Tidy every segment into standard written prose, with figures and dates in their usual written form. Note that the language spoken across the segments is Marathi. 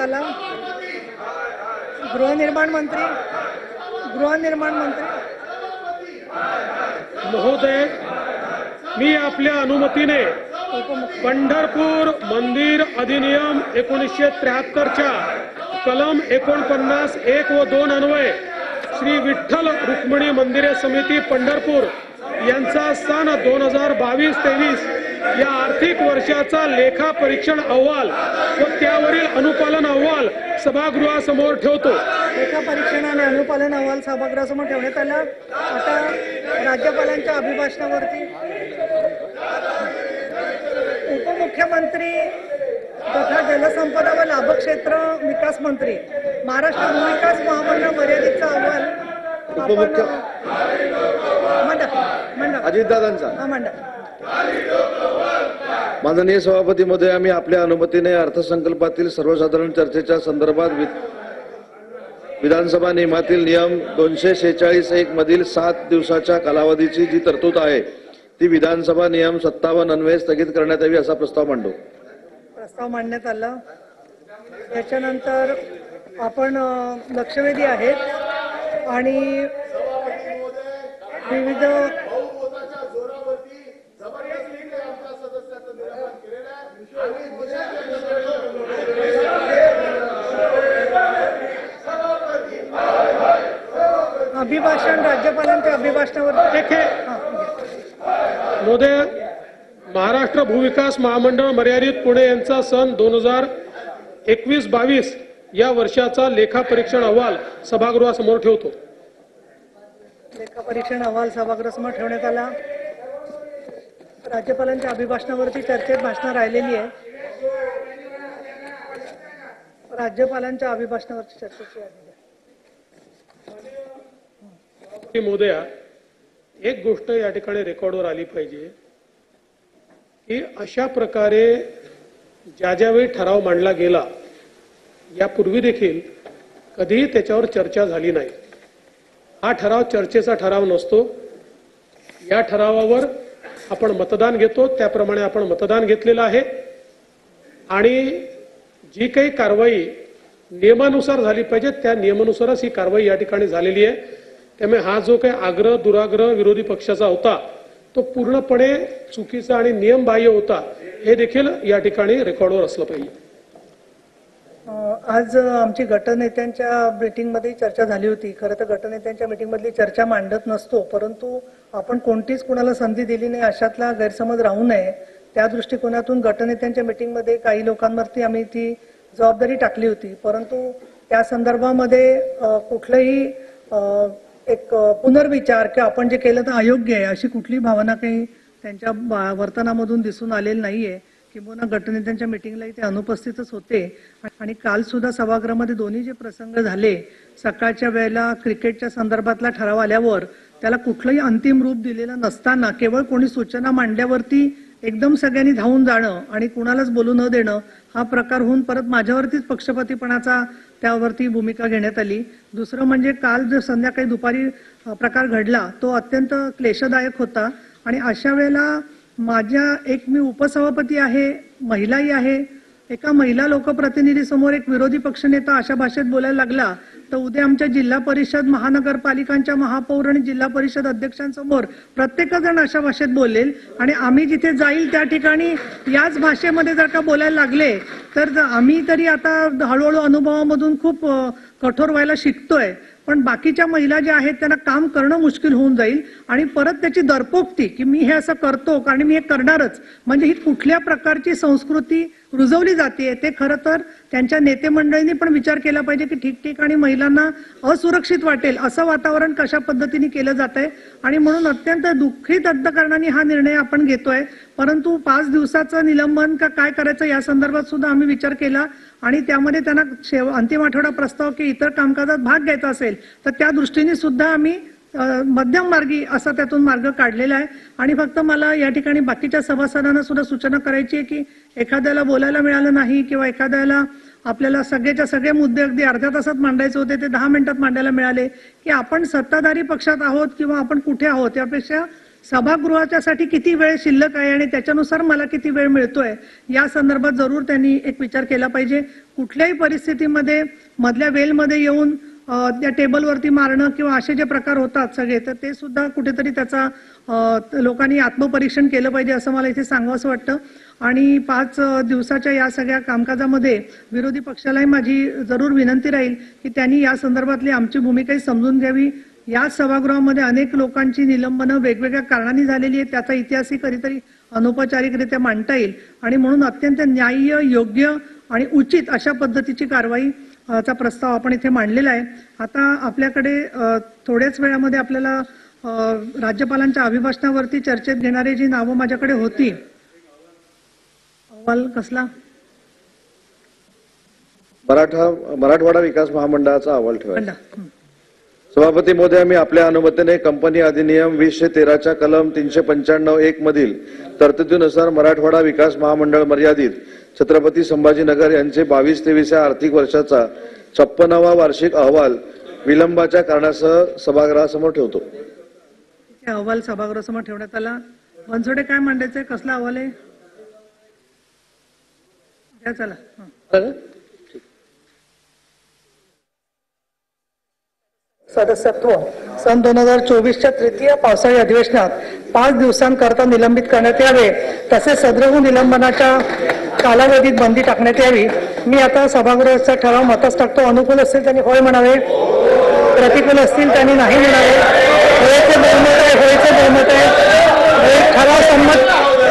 आला. गृहनिर्माण मंत्री महोदय, मी आपल्या अनुमतीने पंढरपूर मंदिर अधिनियम 1973च्या कलम 49(1) व 2 अन्वये श्री विठ्ठल रुक्मिणी मंदिरे समिती पंढरपूर यांचा सन 2022-23 या आर्थिक वर्षाचा लेखा परीक्षण अहवाल व त्यावरील अनुपालन अहवाल सभागृहासमोर ठेवतो. लेखा परीक्षण आणि अनुपालन अहवाल सभागृहासमोर ठेवण्यात आला. आता राज्यपालांच्या अभिभाषणावरती उपमुख्यमंत्री तथा जलसंपदा व लाभक्षेत्र विकास मंत्री महाराष्ट्र भूविकास महामंडळ मर्यादितचा अहवाल अजितदादांचा. मंडळ. माननीय सभापती महोदय, आम्ही आपल्या अनुमतीने अर्थसंकल्पातील सर्वसाधारण चर्चेच्या संदर्भात विधानसभा नियमातील नियम 246(1) मधील 7 दिवसाच्या कालावधीची जी तरतूद आहे ती विधानसभा नियम 57 अन्वये स्थगित करण्यात यावी असा प्रस्ताव मांडू. प्रस्ताव मांडण्यात आला. याच्यानंतर आपण लक्षवेधी आहेत आणि विविध अभिभाषण राज्यपालांच्या अभिभाषणावर महोदय, महाराष्ट्र भूविकास महामंडळ मर्यादित पुणे यांचा सन 2021-22 या वर्षाचा लेखा परीक्षण अहवाल सभागृहासमोर ठेवतो. लेखा परीक्षण अहवाल सभागृहासमोर ठेवण्यात आला. राज्यपालांच्या अभिभाषणावरती चर्चेत भाषणं राहिलेली आहे. राज्यपालांच्या अभिभाषणावरची चर्चेची महोदया, एक गोष्ट या ठिकाणी रेकॉर्डवर आली पाहिजे की अशा प्रकारे ज्यावेळी ठराव मांडला गेला यापूर्वी देखील कधीही त्याच्यावर चर्चा झाली नाही. हा ठराव चर्चेचा ठराव नसतो. या ठरावावर आपण मतदान घेतो, त्याप्रमाणे आपण मतदान घेतलेलं आहे आणि जी काही कारवाई नियमानुसार झाली पाहिजे त्या नियमानुसारच ही कारवाई या ठिकाणी झालेली आहे. त्यामुळे हा जो काही आग्रह दुराग्रह विरोधी पक्षाचा होता तो पूर्णपणे चुकीचा आणि नियमबाह्य होता हे देखील या ठिकाणी रेकॉर्डवर असलं पाहिजे. आज आमची गटनेत्यांच्या मीटिंगमध्ये चर्चा झाली होती. खरं तर गटनेत्यांच्या मीटिंगमधली चर्चा मांडत नसतो, परंतु आपण कोणतीच कुणाला संधी दिली नाही अशातला गैरसमज राहू नये त्या दृष्टिकोनातून गटनेत्यांच्या मीटिंगमध्ये काही लोकांवरती आम्ही ती जबाबदारी टाकली होती. परंतु त्या संदर्भामध्ये कुठलंही एक पुनर्विचार की आपण जे केलं तर अयोग्य आहे अशी कुठली भावना काही त्यांच्या वर्तनामधून दिसून आलेली नाहीये. किंबहुना गटनेत्यांच्या मीटिंगलाही ते अनुपस्थितच होते आणि काल सुद्धा सभागृहामध्ये दोन्ही जे प्रसंग झाले, सकाळच्या वेळेला क्रिकेटच्या संदर्भातला ठराव आल्यावर त्याला कुठलंही अंतिम रूप दिलेलं नसताना केवळ कोणी सूचना मांडल्यावरती एकदम सगळ्यांनी धावून जाणं आणि कुणालाच बोलू न देणं हा प्रकार होऊन परत माझ्यावरतीच पक्षपातीपणाचा त्यावरती भूमिका घेण्यात आली. दुसरं म्हणजे काल जो संध्याकाळी दुपारी प्रकार घडला तो अत्यंत क्लेशदायक होता आणि अशा वेळेला मी उपसभापती आहे, महिलाही आहे, एका महिला लोकप्रतिनिधीसमोर एक विरोधी पक्षनेता अशा भाषेत बोलायला लागला तर उद्या आमच्या जिल्हा परिषद महानगरपालिकांच्या महापौर आणि जिल्हा परिषद अध्यक्षांसमोर प्रत्येकजण अशा भाषेत बोलेल आणि आम्ही जिथे जाईल त्या ठिकाणी याच भाषेमध्ये जर का बोलायला लागले तर आम्ही तरी आता हळूहळू अनुभवामधून खूप कठोर व्हायला शिकतोय. पण बाकीच्या महिला ज्या आहेत त्यांना काम करणं मुश्किल होऊन जाईल आणि परत त्याची दरपोक्ती की मी हे असं करतो कारण मी हे करणारच म्हणजे ही कुठल्या प्रकारची संस्कृती रुजवली जाते ते खरं तर त्यांच्या नेते मंडळींनी पण विचार केला पाहिजे की ठिकठिकाणी महिलांना असुरक्षित वाटेल असं वातावरण कशा पद्धतीने केलं जात आहे आणि म्हणून अत्यंत दुःखित अंतकरणाने हा निर्णय आपण घेतोय. परंतु 5 दिवसाचं निलंबन का काय करायचं या संदर्भात सुद्धा आम्ही विचार केला आणि त्यामध्ये त्यांना अंतिम आठवडा प्रस्ताव की इतर कामकाजात भाग घ्यायचा असेल तर त्या दृष्टीने सुद्धा आम्ही मध्यम मार्गी असा त्यातून मार्ग काढलेला आहे. आणि फक्त मला या ठिकाणी बाकीच्या सभासदांना सुद्धा सूचना करायची आहे की एखाद्याला बोलायला मिळालं नाही किंवा एखाद्याला आपल्याला सगळेच्या सगळे मुद्दे अगदी अर्ध्या तासात मांडायचे होते ते 10 मिनिटात मांडायला मिळाले की आपण सत्ताधारी पक्षात आहोत किंवा आपण कुठे आहोत यापेक्षा सभागृहाच्यासाठी किती वेळ शिल्लक आहे आणि त्याच्यानुसार मला किती वेळ मिळतोय या संदर्भात जरूर त्यांनी एक विचार केला पाहिजे. कुठल्याही परिस्थितीमध्ये मधल्या वेलमध्ये येऊन त्या टेबलवरती मारणं किंवा असे जे प्रकार होतात सगळे, तर ते सुद्धा कुठेतरी त्याचा लोकांनी आत्मपरीक्षण केलं पाहिजे असं मला इथे सांगावंसं वाटतं. आणि 5 दिवसाच्या या सगळ्या कामकाजामध्ये विरोधी पक्षालाही माझी जरूर विनंती राहील की त्यांनी या संदर्भातली आमची भूमिकाही समजून घ्यावी. या सभागृहामध्ये अनेक लोकांची निलंबनं वेगवेगळ्या कारणांनी झालेली आहे, त्याचा इतिहासही कधीतरी अनौपचारिकरित्या मांडता येईल आणि म्हणून अत्यंत न्याय्य, योग्य आणि उचित अशा पद्धतीची कारवाई चा प्रस्ताव आपण इथे मांडलेला आहे. आता आपल्याकडे थोड्याच वेळामध्ये आपल्याला राज्यपालांच्या अभिभाषणावरती चर्चेत घेणारी जी नावं माझ्याकडे होती, अहवाल कसला? मराठवाडा विकास महामंडळाचा अहवाल ठेवा. सभापती महोदय, मी आपल्या अनुमतीने कंपनी अधिनियम 2013च्या कलम 395(1) मधील तरतुदीनुसार मराठवाडा विकास महामंडळ मर्यादित छत्रपती संभाजीनगर यांचे 22-23 या आर्थिक वर्षाचा 56वा वार्षिक अहवाल विलंबाच्या कारणासह सभागृहासमोर ठेवतो. अहवाल सभागृहासमोर ठेवण्यात आला. बनसोडे काय मांडायचंय? कसला अहवाल आहे? द्या चला. सदस्यत्व सन 2024च्या तृतीय पावसाळी अधिवेशनात 5 दिवसांकरता निलंबित करण्यात यावे, तसेच सदृह निलंबनाच्या कालावधीत बंदी टाकण्यात यावी. मी आता सभागृहाचा ठराव मतास टाकतो. अनुकूल असतील त्यांनी होय म्हणावे, प्रतिकूल असतील त्यांनी नाही म्हणावे. होयचे बहुमत आहे, होयचे बहुमत आहे. ठराव संमत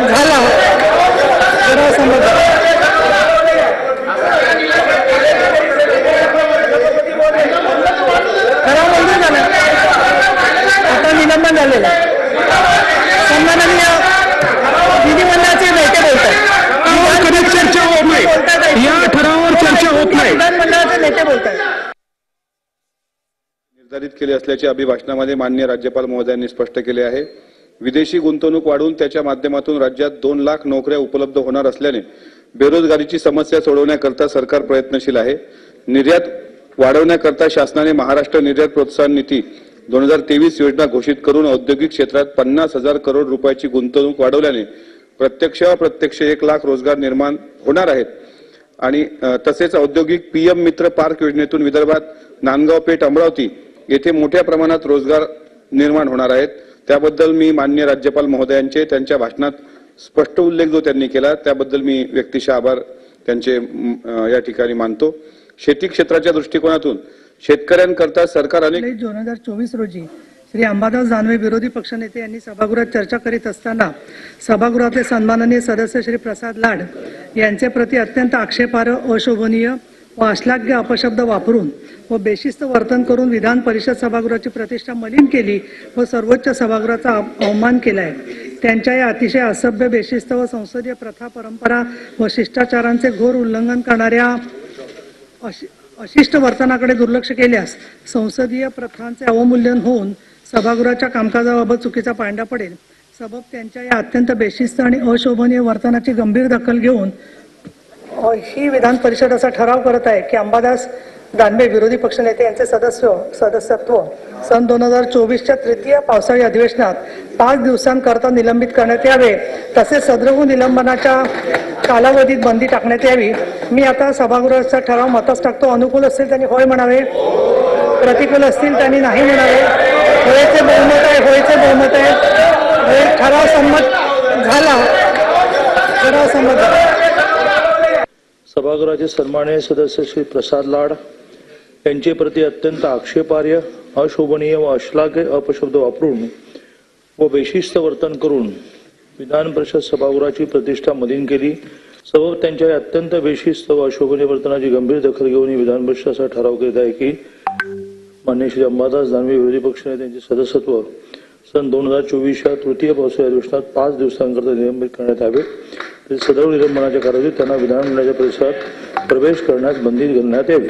झाला. ठराव संमत झाला. ठराव मंजूर झाला. आता निलंबन झालेलं आहे. सन्माननीय विधिमंडळाचे नेते बोलतात. चर्चा होत नाही, या ठरावावर चर्चा होत नाही. विधानमंडळाचे नेते बोलतात. निर्धारित केले असल्याचे अभिभाषणामध्ये माननीय राज्यपाल महोदयांनी स्पष्ट केले आहे. विदेशी गुंतवणूक वाढवून त्याच्या माध्यमातून राज्यात 2 लाख नोकऱ्या उपलब्ध होणार असल्याने बेरोजगारीची समस्या सोडवण्याकरता सरकार प्रयत्नशील आहे. निर्यात वाढवण्याकरता शासनाने महाराष्ट्र निर्यात प्रोत्साहन निधी 2023 योजना घोषित करून औद्योगिक क्षेत्रात 50,000 करोड रुपयाची गुंतवणूक वाढवल्याने प्रत्यक्ष अप्रत्यक्ष 1 लाख रोजगार निर्माण होणार आहेत. आणि तसेच औद्योगिक पीएम मित्र पार्क योजनेतून विदर्भात नांदगाव पेठ अमरावती येथे मोठ्या प्रमाणात रोजगार निर्माण होणार आहेत. त्याबद्दल मी माननीय राज्यपाल महोदयांचे त्यांच्या भाषणात स्पष्ट उल्लेख जो त्यांनी केला त्याबद्दल मी व्यक्तिशः आभार त्यांचे या ठिकाणी मानतो. शेती क्षेत्राच्या दृष्टिकोनातून शेतकऱ्यांकरता सरकार अनेक 2024 रोजी श्री अंबादास दानवे विरोधी पक्षनेते यांनी सभागृहात चर्चा करीत असताना सभागृहातले सन्माननीय सदस्य श्री प्रसाद लाड यांचे प्रति अत्यंत आक्षेपार्ह, अशोभनीय व अश्लाघ्य अपशब्द वापरून व बेशिस्त वर्तन करून विधान परिषद सभागृहाची प्रतिष्ठा मलिन केली व सर्वोच्च सभागृहाचा अवमान केलाय. त्यांच्या या अतिशय असभ्य, बेशिस्त व संसदीय प्रथा, परंपरा व शिष्टाचारांचे घोर उल्लंघन करणाऱ्या अशिष्ट वर्तनाकडे दुर्लक्ष केल्यास संसदीय प्रथांचे अवमूल्यन होऊन सभागृहाच्या कामकाजाबाबत चुकीचा पांडा पडेल. सबब त्यांच्या या अत्यंत बेशिस्त आणि अशोभनीय वर्तनाची गंभीर दखल घेऊन ही विधान परिषद असा ठराव करत आहे की अंबादास दानवे विरोधी पक्षनेते यांचे सदस्यत्व सन 2024च्या तृतीय पावसाळी अधिवेशनात 5 दिवसांकरता निलंबित करण्यात यावे, तसेच सदृह निलंबनाच्या कालावधीत बंदी टाकण्यात यावी. मी आता सभागृहाचा ठराव मतास टाकतो. अनुकूल असतील त्यांनी होय म्हणावे, प्रतिकूल असतील त्यांनी नाही म्हणावे. होयचे बहुमत आहे, होयचे बहुमत आहे. ठराव संमत झाला. ठराव संमत झाला. सभागृहाचे सन्माननीय सदस्य श्री प्रसाद लाड यांचे प्रति अत्यंत आक्षेपार्ह, अशोभनीय व अश्लाघ्य अपशब्द वापरून व बेशिस्त वर्तन करून विधान परिषद सभागृहाची प्रतिष्ठा मलिन केली. सबब त्यांच्या अत्यंत बेशिस्त व अशोभनीय वर्तनाची गंभीर दखल घेऊन विधान परिषद असा ठराव करीत आहे की माननीय श्री अंबादास दानवे विरोधी पक्षनेते यांचे सदस्यत्व सन 2024च्या तृतीय पावसाळी अधिवेशनात 5 दिवसांकरता निलंबित करण्यात यावे. सदर निलंबनाच्या कालावधीत त्यांना विधानमंडळाच्या परिसरात प्रवेश करण्यास बंदी घालण्यात यावी.